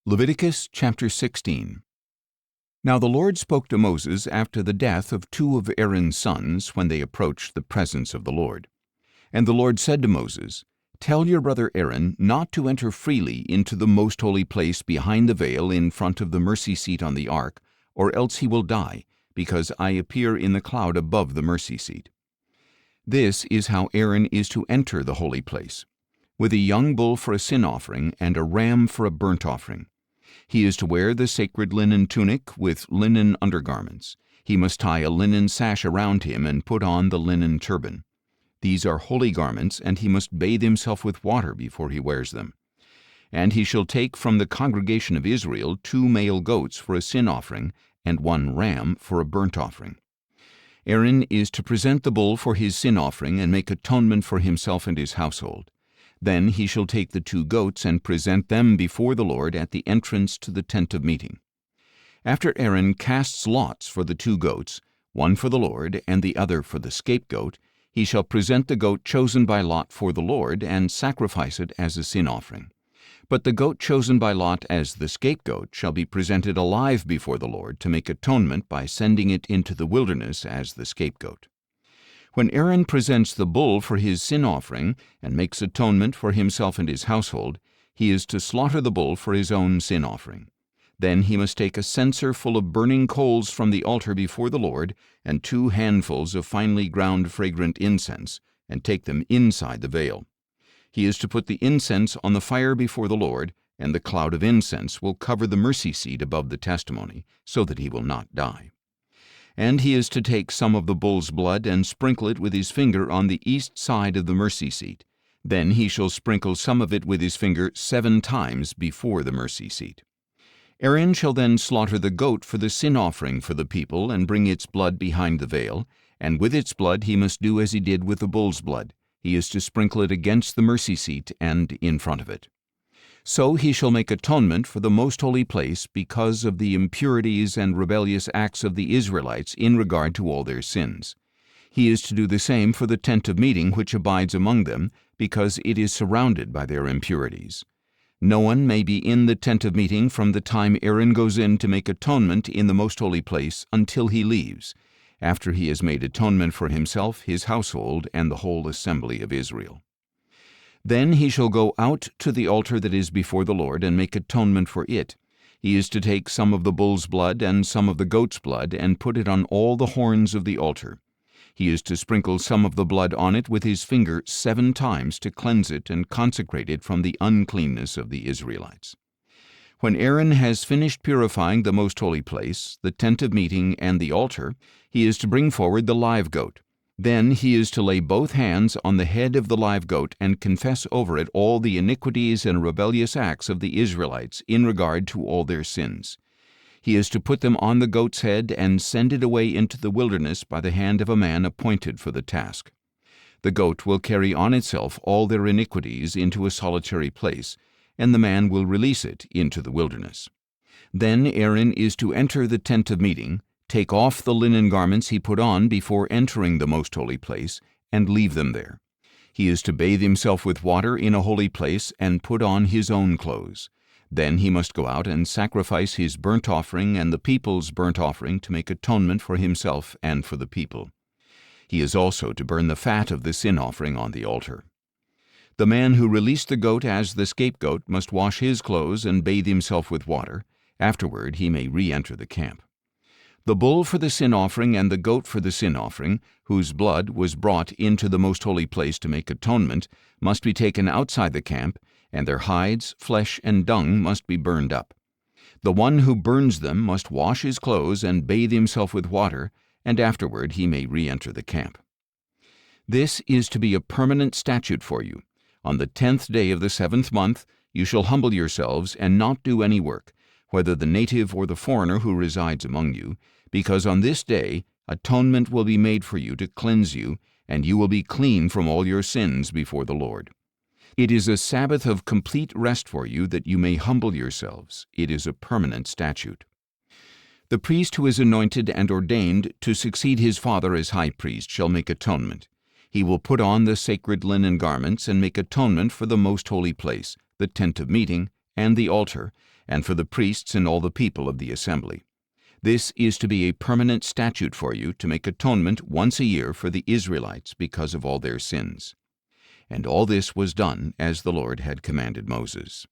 Leviticus chapter 16. Now the Lord spoke to Moses after the death of two of Aaron's sons when they approached the presence of the Lord. And the Lord said to Moses, "Tell your brother Aaron not to enter freely into the most holy place behind the veil in front of the mercy seat on the ark, or else he will die, because I appear in the cloud above the mercy seat." This is how Aaron is to enter the holy place: with a young bull for a sin offering and a ram for a burnt offering. He is to wear the sacred linen tunic with linen undergarments. He must tie a linen sash around him and put on the linen turban. These are holy garments, and he must bathe himself with water before he wears them. And he shall take from the congregation of Israel 2 male goats for a sin offering and 1 ram for a burnt offering. Aaron is to present the bull for his sin offering and make atonement for himself and his household. Then he shall take the 2 goats and present them before the Lord at the entrance to the tent of meeting. After Aaron casts lots for the 2 goats, one for the Lord and the other for the scapegoat, he shall present the goat chosen by lot for the Lord and sacrifice it as a sin offering. But the goat chosen by lot as the scapegoat shall be presented alive before the Lord to make atonement by sending it into the wilderness as the scapegoat. When Aaron presents the bull for his sin offering and makes atonement for himself and his household, he is to slaughter the bull for his own sin offering. Then he must take a censer full of burning coals from the altar before the Lord and 2 handfuls of finely ground fragrant incense, and take them inside the veil. He is to put the incense on the fire before the Lord, and the cloud of incense will cover the mercy seat above the testimony, so that he will not die. And he is to take some of the bull's blood and sprinkle it with his finger on the east side of the mercy seat. Then he shall sprinkle some of it with his finger 7 times before the mercy seat. Aaron shall then slaughter the goat for the sin offering for the people and bring its blood behind the veil, and with its blood he must do as he did with the bull's blood. He is to sprinkle it against the mercy seat and in front of it. So he shall make atonement for the most holy place because of the impurities and rebellious acts of the Israelites in regard to all their sins. He is to do the same for the tent of meeting which abides among them, because it is surrounded by their impurities. No one may be in the tent of meeting from the time Aaron goes in to make atonement in the most holy place until he leaves, after he has made atonement for himself, his household, and the whole assembly of Israel. Then he shall go out to the altar that is before the Lord and make atonement for it. He is to take some of the bull's blood and some of the goat's blood and put it on all the horns of the altar. He is to sprinkle some of the blood on it with his finger 7 times to cleanse it and consecrate it from the uncleanness of the Israelites. When Aaron has finished purifying the most holy place, the tent of meeting, and the altar, he is to bring forward the live goat. Then he is to lay both hands on the head of the live goat and confess over it all the iniquities and rebellious acts of the Israelites in regard to all their sins. He is to put them on the goat's head and send it away into the wilderness by the hand of a man appointed for the task. The goat will carry on itself all their iniquities into a solitary place, and the man will release it into the wilderness. Then Aaron is to enter the tent of meeting, take off the linen garments he put on before entering the most holy place, and leave them there. He is to bathe himself with water in a holy place and put on his own clothes. Then he must go out and sacrifice his burnt offering and the people's burnt offering to make atonement for himself and for the people. He is also to burn the fat of the sin offering on the altar. The man who released the goat as the scapegoat must wash his clothes and bathe himself with water. Afterward he may re-enter the camp. The bull for the sin offering and the goat for the sin offering, whose blood was brought into the most holy place to make atonement, must be taken outside the camp, and their hides, flesh, and dung must be burned up. The one who burns them must wash his clothes and bathe himself with water, and afterward he may re-enter the camp. This is to be a permanent statute for you. On the 10th day of the 7th month you shall humble yourselves and not do any work, whether the native or the foreigner who resides among you, because on this day atonement will be made for you to cleanse you, and you will be clean from all your sins before the Lord. It is a Sabbath of complete rest for you, that you may humble yourselves. It is a permanent statute. The priest who is anointed and ordained to succeed his father as high priest shall make atonement. He will put on the sacred linen garments and make atonement for the most holy place, the tent of meeting, and the altar, and for the priests and all the people of the assembly. This is to be a permanent statute for you, to make atonement once a year for the Israelites because of all their sins. And all this was done as the Lord had commanded Moses.